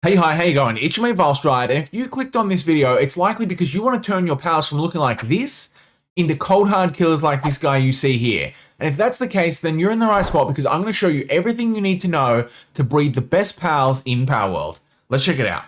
Hey, hi, how you going? It's your mate Valstride, and if you clicked on this video, it's likely because you want to turn your pals from looking like this into cold hard killers like this guy you see here. And if that's the case, then you're in the right spot because I'm going to show you everything you need to know to breed the best pals in Palworld. Let's check it out.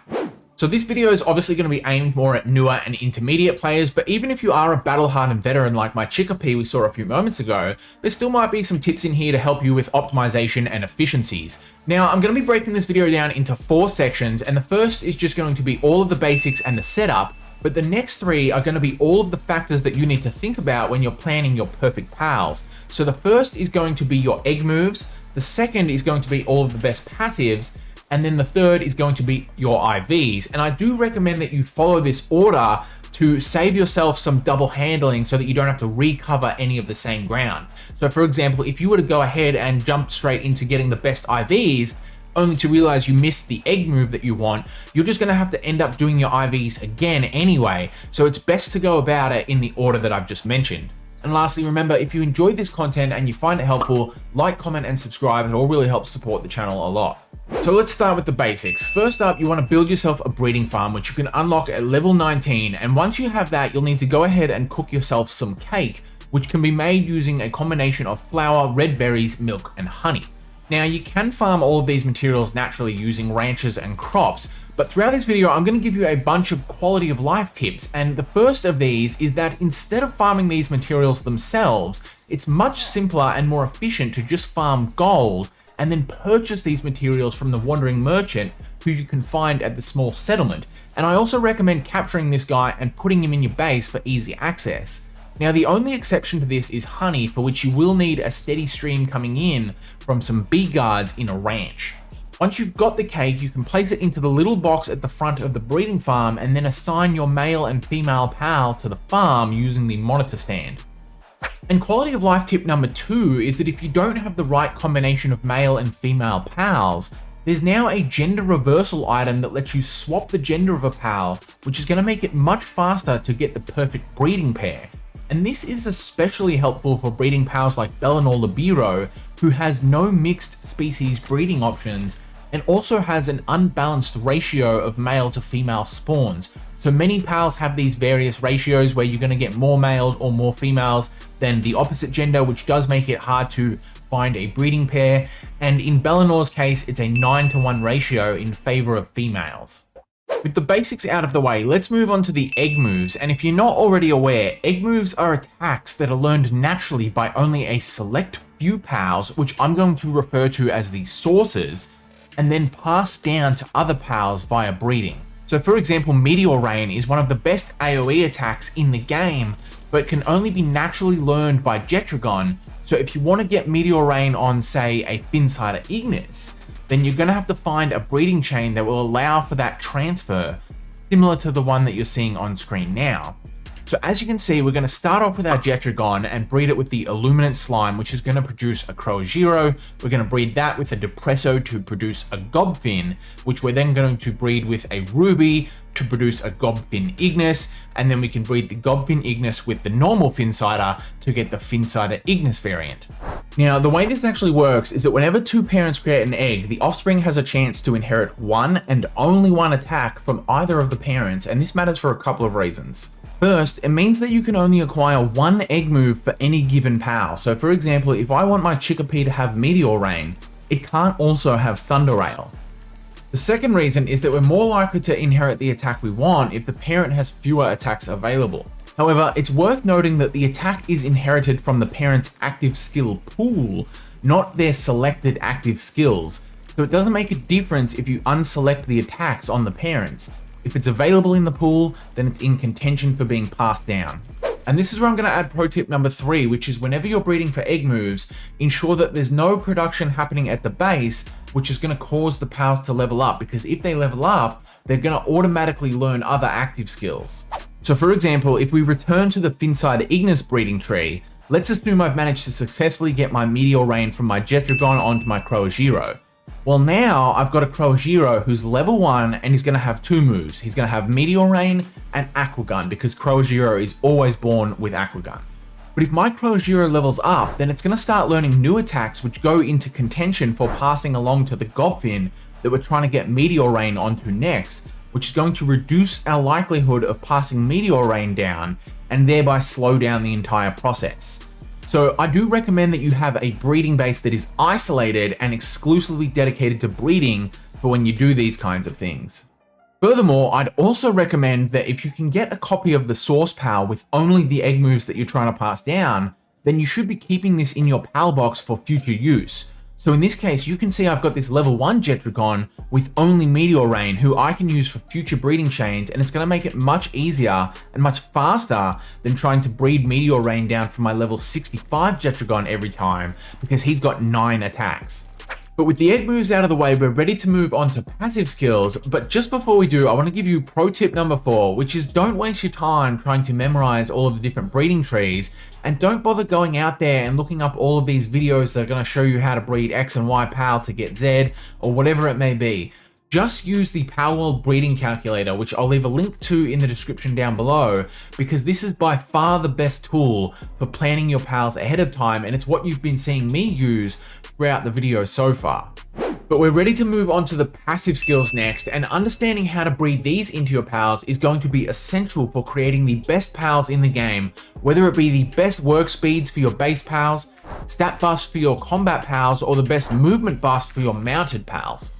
So this video is obviously going to be aimed more at newer and intermediate players, but even if you are a battle-hardened veteran like my Chickapee we saw a few moments ago, there still might be some tips in here to help you with optimization and efficiencies. Now, I'm going to be breaking this video down into 4 sections, and the first is just going to be all of the basics and the setup, but the next 3 are going to be all of the factors that you need to think about when you're planning your perfect pals. So the first is going to be your egg moves, the second is going to be all of the best passives, and then the third is going to be your IVs. And I do recommend that you follow this order to save yourself some double handling so that you don't have to recover any of the same ground. So for example, if you were to go ahead and jump straight into getting the best IVs, only to realize you missed the egg move that you want, you're just gonna have to end up doing your IVs again anyway. So it's best to go about it in the order that I've just mentioned. And lastly, remember, if you enjoyed this content and you find it helpful, like, comment, and subscribe. It all really helps support the channel a lot. So let's start with the basics. First up, you want to build yourself a breeding farm, which you can unlock at level 19. And once you have that, you'll need to go ahead and cook yourself some cake, which can be made using a combination of flour, red berries, milk, and honey. Now, you can farm all of these materials naturally using ranches and crops, but throughout this video, I'm going to give you a bunch of quality of life tips. And the first of these is that instead of farming these materials themselves, it's much simpler and more efficient to just farm gold and then purchase these materials from the wandering merchant who you can find at the small settlement. And I also recommend capturing this guy and putting him in your base for easy access. Now, the only exception to this is honey, for which you will need a steady stream coming in from some bee guards in a ranch. Once you've got the cake, you can place it into the little box at the front of the breeding farm and then assign your male and female pal to the farm using the monitor stand. And quality of life tip number 2 is that if you don't have the right combination of male and female pals, there's now a gender reversal item that lets you swap the gender of a pal, which is going to make it much faster to get the perfect breeding pair. And this is especially helpful for breeding pals like Bellinor Libero, who has no mixed species breeding options and also has an unbalanced ratio of male to female spawns. So many pals have these various ratios where you're going to get more males or more females than the opposite gender, which does make it hard to find a breeding pair. And in Bellinor's case, it's a 9-to-1 ratio in favor of females. With the basics out of the way, let's move on to the egg moves. And if you're not already aware, egg moves are attacks that are learned naturally by only a select few pals, which I'm going to refer to as the sources, and then passed down to other pals via breeding. So for example, Meteor Rain is one of the best AoE attacks in the game, but can only be naturally learned by Jetragon. So if you want to get Meteor Rain on, say, a Finsider Ignis, then you're going to have to find a breeding chain that will allow for that transfer, similar to the one that you're seeing on screen now. So as you can see, we're going to start off with our Jetragon and breed it with the Illuminant Slime, which is going to produce a Croagero. We're going to breed that with a Depresso to produce a Gobfin, which we're then going to breed with a Ruby to produce a Gobfin Ignis, and then we can breed the Gobfin Ignis with the normal Finsider to get the Finsider Ignis variant. Now, the way this actually works is that whenever 2 parents create an egg, the offspring has a chance to inherit one and only one attack from either of the parents, and this matters for a couple of reasons. First, it means that you can only acquire 1 egg move for any given pal. So for example, if I want my Chickapee to have Meteor Rain, it can't also have Thunder Rail. The second reason is that we're more likely to inherit the attack we want if the parent has fewer attacks available. However, it's worth noting that the attack is inherited from the parent's active skill pool, not their selected active skills. So it doesn't make a difference if you unselect the attacks on the parents. If it's available in the pool, then it's in contention for being passed down. And this is where I'm going to add pro tip number 3, which is whenever you're breeding for egg moves, ensure that there's no production happening at the base, which is going to cause the pals to level up, because if they level up, they're going to automatically learn other active skills. So for example, if we return to the Finsider Ignis breeding tree, let's assume I've managed to successfully get my Meteor Rain from my Jetragon onto my Croagero. Well, now I've got a Croagero who's level 1 and he's going to have 2 moves. He's going to have Meteor Rain and Aqua Gun, because Croagero is always born with Aqua Gun. But if my Croagero levels up, then it's going to start learning new attacks which go into contention for passing along to the Gobfin, that we're trying to get Meteor Rain onto next, which is going to reduce our likelihood of passing Meteor Rain down and thereby slow down the entire process. So I do recommend that you have a breeding base that is isolated and exclusively dedicated to breeding for when you do these kinds of things. Furthermore, I'd also recommend that if you can get a copy of the source PAL with only the egg moves that you're trying to pass down, then you should be keeping this in your PAL box for future use. So in this case, you can see I've got this level 1 Jetrigon with only Meteor Rain, who I can use for future breeding chains, and it's going to make it much easier and much faster than trying to breed Meteor Rain down from my level 65 Jetrigon every time, because he's got 9 attacks. But with the egg moves out of the way, we're ready to move on to passive skills. But just before we do, I want to give you pro tip number 4, which is don't waste your time trying to memorize all of the different breeding trees, and don't bother going out there and looking up all of these videos that are going to show you how to breed X and Y PAL to get Z, or whatever it may be. Just use the Palworld breeding calculator, which I'll leave a link to in the description down below, because this is by far the best tool for planning your pals ahead of time, and it's what you've been seeing me use throughout the video so far. But we're ready to move on to the passive skills next, and understanding how to breed these into your pals is going to be essential for creating the best pals in the game, whether it be the best work speeds for your base pals, stat buffs for your combat pals, or the best movement buffs for your mounted pals.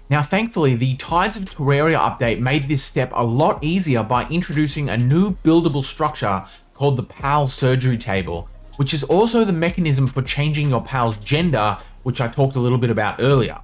Now thankfully, the Tides of Terraria update made this step a lot easier by introducing a new buildable structure called the PAL surgery table, which is also the mechanism for changing your pal's gender, which I talked a little bit about earlier.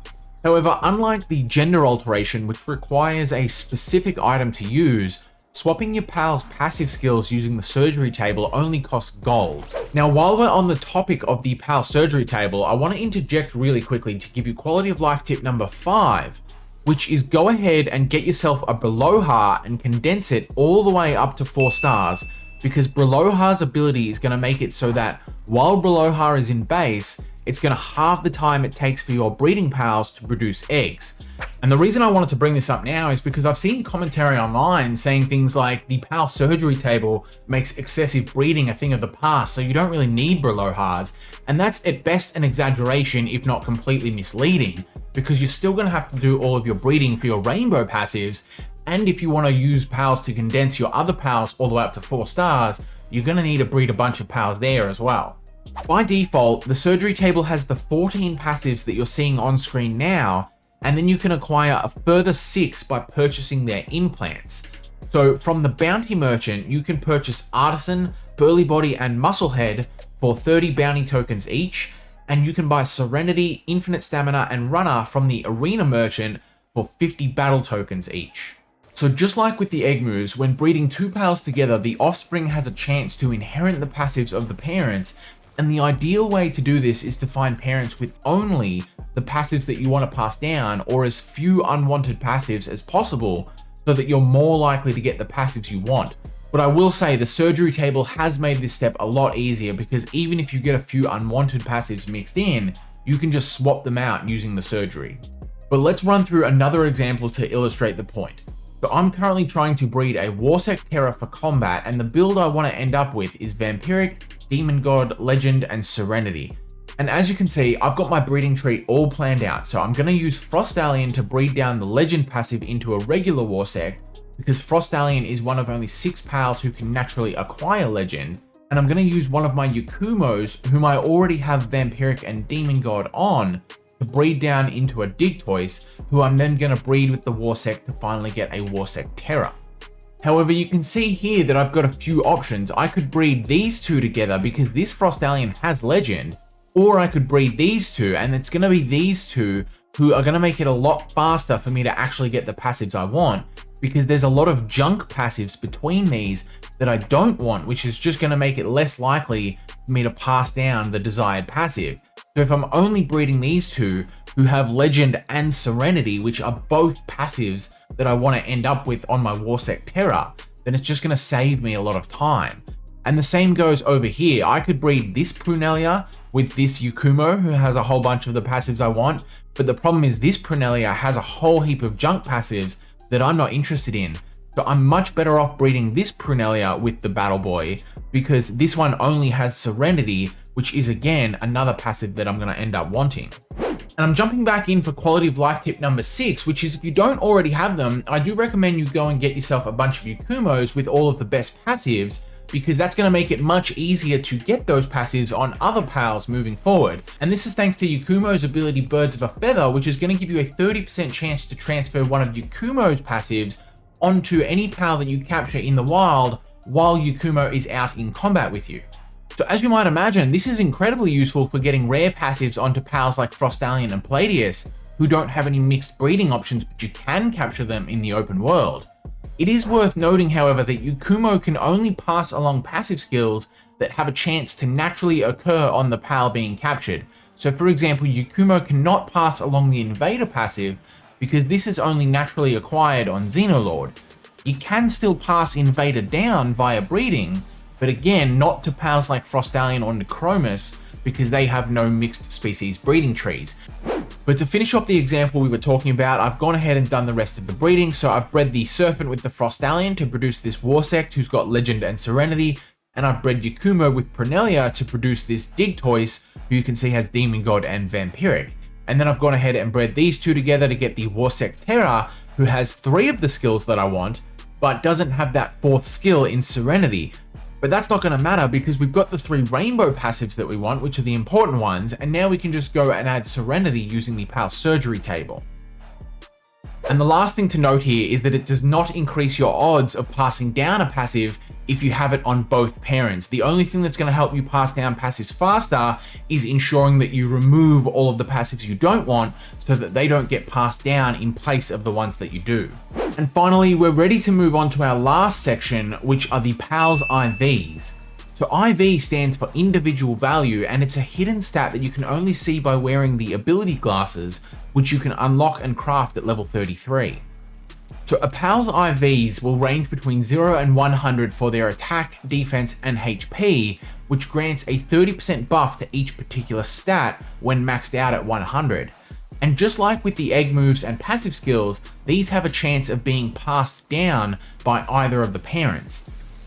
However, unlike the gender alteration, which requires a specific item to use, swapping your pal's passive skills using the surgery table only costs gold. Now, while we're on the topic of the PAL surgery table, I want to interject really quickly to give you quality of life tip number 5, which is go ahead and get yourself a Braloha and condense it all the way up to 4 stars, because Braloha's ability is going to make it so that while Braloha is in base, it's going to halve the time it takes for your breeding pals to produce eggs. And the reason I wanted to bring this up now is because I've seen commentary online saying things like the PAL surgery table makes excessive breeding a thing of the past, so you don't really need Bralohas. And that's at best an exaggeration, if not completely misleading, because you're still going to have to do all of your breeding for your rainbow passives. And if you want to use pals to condense your other pals all the way up to 4 stars, you're going to need to breed a bunch of pals there as well. By default, the surgery table has the 14 passives that you're seeing on screen now, and then you can acquire a further 6 by purchasing their implants. So from the bounty merchant, you can purchase Artisan, Burly Body, and Musclehead for 30 bounty tokens each, and you can buy Serenity, Infinite Stamina, and Runner from the arena merchant for 50 battle tokens each. So just like with the egg moves, when breeding 2 pals together, the offspring has a chance to inherit the passives of the parents, and the ideal way to do this is to find parents with only the passives that you want to pass down, or as few unwanted passives as possible, so that you're more likely to get the passives you want. But I will say the surgery table has made this step a lot easier, because even if you get a few unwanted passives mixed in, you can just swap them out using the surgery. But let's run through another example to illustrate the point. So I'm currently trying to breed a Warsec Terror for combat, and the build I want to end up with is Vampiric, Demon God, Legend, and Serenity. And as you can see, I've got my breeding tree all planned out, so I'm going to use Frostallion to breed down the Legend passive into a regular Warsec, because Frostallion is one of only 6 pals who can naturally acquire Legend, and I'm going to use one of my Yakumos, whom I already have Vampiric and Demon God on, to breed down into a Digtoise, who I'm then going to breed with the Warsec to finally get a Warsec Terror. However, you can see here that I've got a few options. I could breed these 2 together because this Frostallion has Legend, or I could breed these 2, and it's going to be these 2 who are going to make it a lot faster for me to actually get the passives I want, because there's a lot of junk passives between these that I don't want, which is just going to make it less likely for me to pass down the desired passive. So if I'm only breeding these 2 who have Legend and Serenity, which are both passives that I want to end up with on my Warsec Terror, then it's just going to save me a lot of time. And the same goes over here. I could breed this Prunelia with this Yakumo, who has a whole bunch of the passives I want, but the problem is this Prunelia has a whole heap of junk passives that I'm not interested in. So I'm much better off breeding this Prunelia with the Battle Boy, because this one only has Serenity, which is again another passive that I'm going to end up wanting. And And I'm jumping back in for quality of life tip number 6, which is if you don't already have them, I do recommend you go and get yourself a bunch of Yakumos with all of the best passives, because that's going to make it much easier to get those passives on other pals moving forward. And this is thanks to Yakumo's ability Birds of a Feather, which is going to give you a 30% chance to transfer one of Yakumo's passives onto any pal that you capture in the wild while Yakumo is out in combat with you. So as you might imagine, this is incredibly useful for getting rare passives onto pals like Frostallion and Palladius, who don't have any mixed breeding options, but you can capture them in the open world. It is worth noting, however, that Yakumo can only pass along passive skills that have a chance to naturally occur on the pal being captured. So for example, Yakumo cannot pass along the Invader passive because this is only naturally acquired on Xenolord. You can still pass Invader down via breeding, but again, not to pals like Frostallion or Necromus because they have no mixed species breeding trees. But to finish off the example we were talking about, I've gone ahead and done the rest of the breeding. So I've bred the Serpent with the Frostallion to produce this Warsect who's got Legend and Serenity, and I've bred Yakumo with Pronelia to produce this Digtoise, who you can see has Demon God and Vampiric. And then I've gone ahead and bred these two together to get the Warsect Terra, who has 3 of the skills that I want, but doesn't have that 4th skill in Serenity. But that's not going to matter because we've got the 3 rainbow passives that we want, which are the important ones, and now we can just go and add Serenity using the Pal Surgery table. And the last thing to note here is that it does not increase your odds of passing down a passive if you have it on both parents. The only thing that's going to help you pass down passives faster is ensuring that you remove all of the passives you don't want so that they don't get passed down in place of the ones that you do. And finally, we're ready to move on to our last section, which are the PAL's IVs. So IV stands for individual value, and it's a hidden stat that you can only see by wearing the ability glasses, which you can unlock and craft at level 33. So a PAL's IVs will range between 0 and 100 for their attack, defense, and HP, which grants a 30% buff to each particular stat when maxed out at 100. And just like with the egg moves and passive skills, these have a chance of being passed down by either of the parents.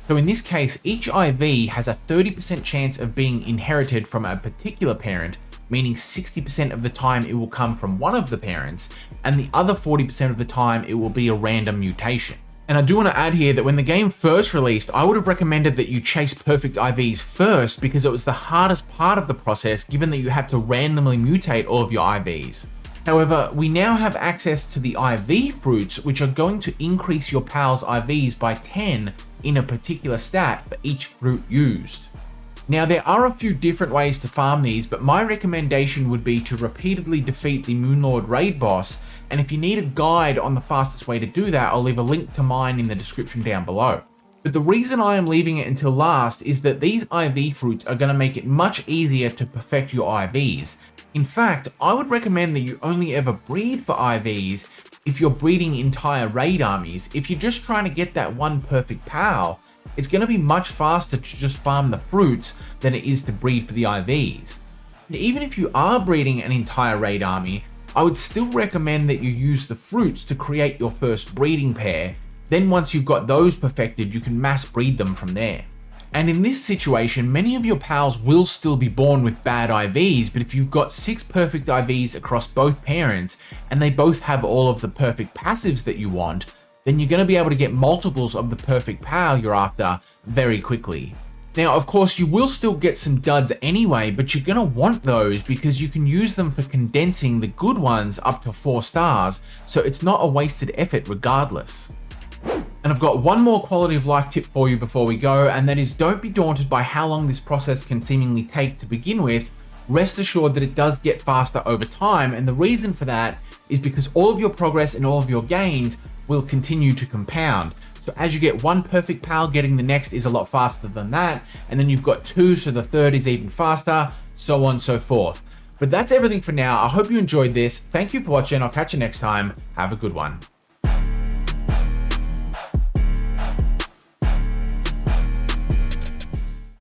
So in this case, each IV has a 30% chance of being inherited from a particular parent, meaning 60% of the time it will come from one of the parents, and the other 40% of the time it will be a random mutation. And I do want to add here that when the game first released, I would have recommended that you chase perfect IVs first because it was the hardest part of the process, given that you had to randomly mutate all of your IVs. However, we now have access to the IV fruits, which are going to increase your PAL's IVs by 10 in a particular stat for each fruit used. Now, there are a few different ways to farm these, but my recommendation would be to repeatedly defeat the Moonlord raid boss, and if you need a guide on the fastest way to do that, I'll leave a link to mine in the description down below. But the reason I am leaving it until last is that these IV fruits are going to make it much easier to perfect your IVs. In fact, I would recommend that you only ever breed for IVs if you're breeding entire raid armies. If you're just trying to get that one perfect PAL, it's going to be much faster to just farm the fruits than it is to breed for the IVs. And even if you are breeding an entire raid army, I would still recommend that you use the fruits to create your first breeding pair. Then once you've got those perfected, you can mass breed them from there. And in this situation, many of your pals will still be born with bad IVs, but if you've got 6 perfect IVs across both parents, and they both have all of the perfect passives that you want, then you're going to be able to get multiples of the perfect pal you're after very quickly. Now, of course, you will still get some duds anyway, but you're going to want those because you can use them for condensing the good ones up to 4 stars, so it's not a wasted effort regardless. And I've got one more quality of life tip for you before we go, and that is don't be daunted by how long this process can seemingly take to begin with. Rest assured that it does get faster over time, and the reason for that is because all of your progress and all of your gains will continue to compound. So as you get one perfect pal, getting the next is a lot faster than that, and then you've got 2, so the third is even faster, so on and so forth. But that's everything for now. I hope you enjoyed this. Thank you for watching. I'll catch you next time. Have a good one.